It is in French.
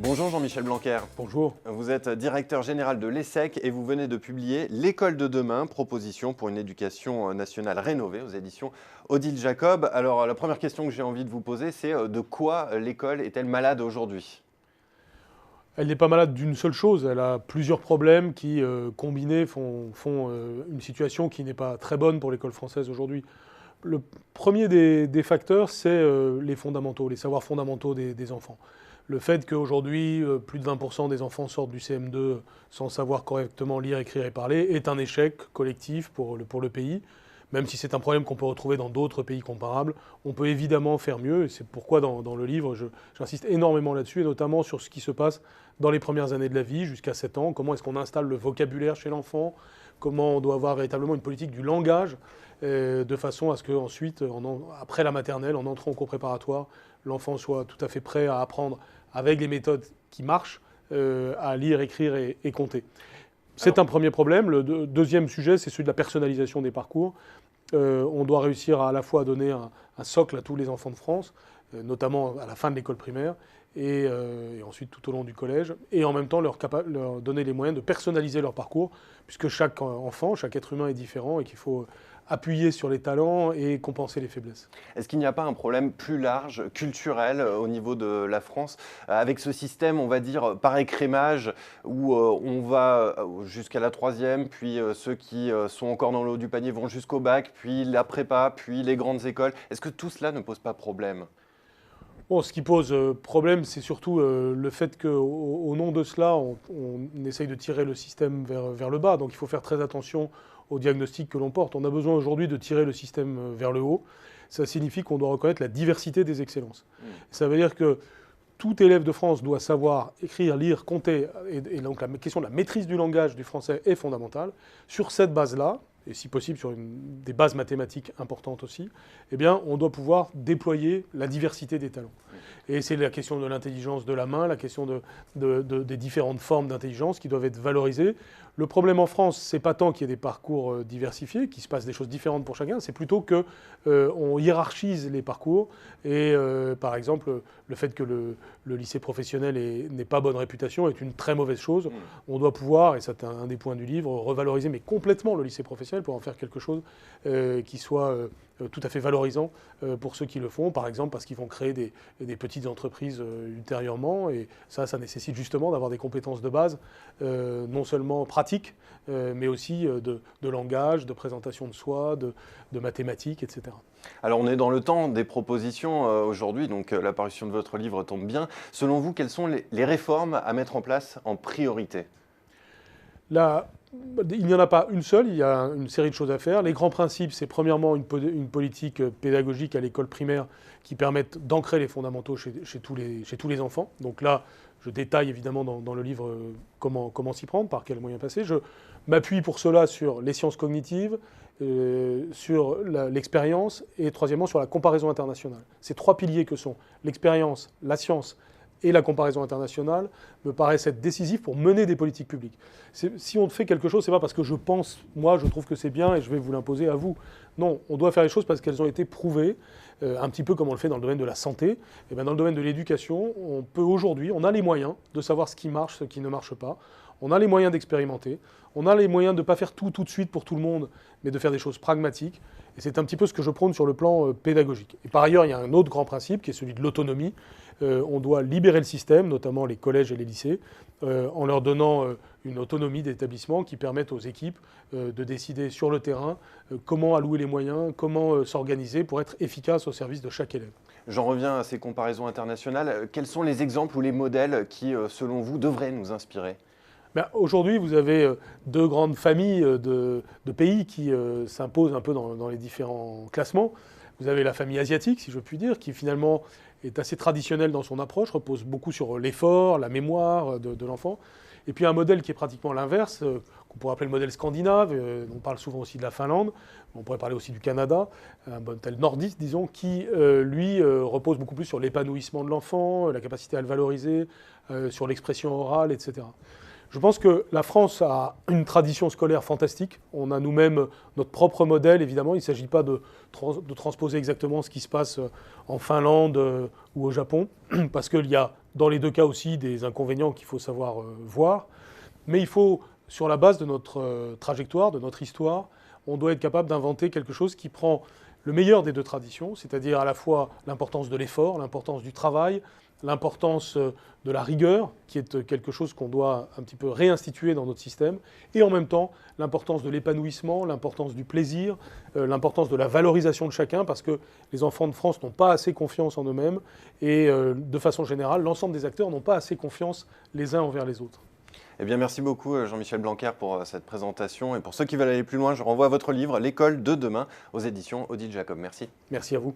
Bonjour Jean-Michel Blanquer. Bonjour. Vous êtes directeur général de l'ESSEC et vous venez de publier L'école de demain, proposition pour une éducation nationale rénovée aux éditions Odile Jacob. Alors la première question que j'ai envie de vous poser, c'est de quoi l'école est-elle malade aujourd'hui ? Elle n'est pas malade d'une seule chose, elle a plusieurs problèmes qui, combinés, font une situation qui n'est pas très bonne pour l'école française aujourd'hui. Le premier des facteurs, c'est les fondamentaux, les savoirs fondamentaux des enfants. Le fait qu'aujourd'hui, plus de 20% des enfants sortent du CM2 sans savoir correctement lire, écrire et parler est un échec collectif pour le pays. Même si c'est un problème qu'on peut retrouver dans d'autres pays comparables, on peut évidemment faire mieux. Et c'est pourquoi dans le livre, j'insiste énormément là-dessus, et notamment sur ce qui se passe dans les premières années de la vie, jusqu'à 7 ans. Comment est-ce qu'on installe le vocabulaire chez l'enfant ? Comment on doit avoir véritablement une politique du langage, de façon à ce qu'ensuite, après la maternelle, en entrant au cours préparatoire, l'enfant soit tout à fait prêt à apprendre avec les méthodes qui marchent, à lire, écrire et compter. C'est un premier problème. Le deuxième sujet, c'est celui de la personnalisation des parcours. On doit réussir à la fois à donner un socle à tous les enfants de France, notamment à la fin de l'école primaire, et ensuite tout au long du collège, et en même temps leur donner les moyens de personnaliser leur parcours, puisque chaque enfant, chaque être humain est différent et qu'il faut appuyer sur les talents et compenser les faiblesses. Est-ce qu'il n'y a pas un problème plus large, culturel, au niveau de la France, avec ce système, on va dire, par écrémage, où on va jusqu'à la 3e, puis ceux qui sont encore dans le haut du panier vont jusqu'au bac, puis la prépa, puis les grandes écoles. Est-ce que tout cela ne pose pas problème ? Bon, ce qui pose problème, c'est surtout le fait qu'au nom de cela, on essaye de tirer le système vers le bas. Donc il faut faire très attention au diagnostic que l'on porte. On a besoin aujourd'hui de tirer le système vers le haut. Ça signifie qu'on doit reconnaître la diversité des excellences. Ça veut dire que tout élève de France doit savoir écrire, lire, compter. Et donc la question de la maîtrise du langage du français est fondamentale. Sur cette base-là, et si possible sur des bases mathématiques importantes aussi, eh bien, on doit pouvoir déployer la diversité des talents. Et c'est la question de l'intelligence de la main, la question des différentes formes d'intelligence qui doivent être valorisées. Le problème en France, c'est pas tant qu'il y ait des parcours diversifiés, qu'il se passe des choses différentes pour chacun, c'est plutôt qu'on hiérarchise les parcours. Et par exemple, le fait que le lycée professionnel n'ait pas bonne réputation est une très mauvaise chose. On doit pouvoir, et c'est un des points du livre, revaloriser mais complètement le lycée professionnel pour en faire quelque chose qui soit tout à fait valorisant pour ceux qui le font, par exemple parce qu'ils vont créer des petites entreprises ultérieurement, et ça nécessite justement d'avoir des compétences de base, non seulement pratiques, mais aussi de langage, de présentation de soi, de mathématiques, etc. Alors on est dans le temps des propositions aujourd'hui, donc la parution de votre livre tombe bien. Selon vous, quelles sont les réformes à mettre en place en priorité ? Il n'y en a pas une seule, il y a une série de choses à faire. Les grands principes, c'est premièrement une politique pédagogique à l'école primaire qui permette d'ancrer les fondamentaux chez tous les enfants. Donc là, je détaille évidemment dans le livre comment s'y prendre, par quels moyens passer. Je m'appuie pour cela sur les sciences cognitives, sur l'expérience et troisièmement sur la comparaison internationale. Ces trois piliers que sont l'expérience, la science et la comparaison internationale me paraissent être décisifs pour mener des politiques publiques. Si on fait quelque chose, ce n'est pas parce que je trouve que c'est bien et je vais vous l'imposer à vous. Non, on doit faire les choses parce qu'elles ont été prouvées, un petit peu comme on le fait dans le domaine de la santé. Et bien dans le domaine de l'éducation, on a les moyens de savoir ce qui marche, ce qui ne marche pas. On a les moyens d'expérimenter. On a les moyens de ne pas faire tout de suite pour tout le monde, mais de faire des choses pragmatiques. Et c'est un petit peu ce que je prône sur le plan pédagogique. Et par ailleurs, il y a un autre grand principe qui est celui de l'autonomie. On doit libérer le système, notamment les collèges et les lycées, en leur donnant une autonomie d'établissement qui permette aux équipes de décider sur le terrain comment allouer les moyens, comment s'organiser pour être efficace au service de chaque élève. J'en reviens à ces comparaisons internationales. Quels sont les exemples ou les modèles qui, selon vous, devraient nous inspirer ? Aujourd'hui, vous avez deux grandes familles de pays qui s'imposent un peu dans les différents classements. Vous avez la famille asiatique, si je puis dire, qui finalement est assez traditionnelle dans son approche, repose beaucoup sur l'effort, la mémoire de l'enfant. Et puis un modèle qui est pratiquement l'inverse, qu'on pourrait appeler le modèle scandinave, on parle souvent aussi de la Finlande, on pourrait parler aussi du Canada, un modèle nordiste, disons, qui, lui, repose beaucoup plus sur l'épanouissement de l'enfant, la capacité à le valoriser, sur l'expression orale, etc. Je pense que la France a une tradition scolaire fantastique. On a nous-mêmes notre propre modèle, évidemment. Il ne s'agit pas de transposer exactement ce qui se passe en Finlande ou au Japon, parce qu'il y a Dans les deux cas aussi, des inconvénients qu'il faut savoir voir. Mais il faut, sur la base de notre trajectoire, de notre histoire, on doit être capable d'inventer quelque chose qui prend le meilleur des deux traditions, c'est-à-dire à la fois l'importance de l'effort, l'importance du travail, l'importance de la rigueur, qui est quelque chose qu'on doit un petit peu réinstituer dans notre système, et en même temps l'importance de l'épanouissement, l'importance du plaisir, l'importance de la valorisation de chacun, parce que les enfants de France n'ont pas assez confiance en eux-mêmes, et de façon générale, l'ensemble des acteurs n'ont pas assez confiance les uns envers les autres. Eh bien, merci beaucoup Jean-Michel Blanquer pour cette présentation. Et pour ceux qui veulent aller plus loin, je renvoie à votre livre, L'école de demain, aux éditions Odile Jacob. Merci. Merci à vous.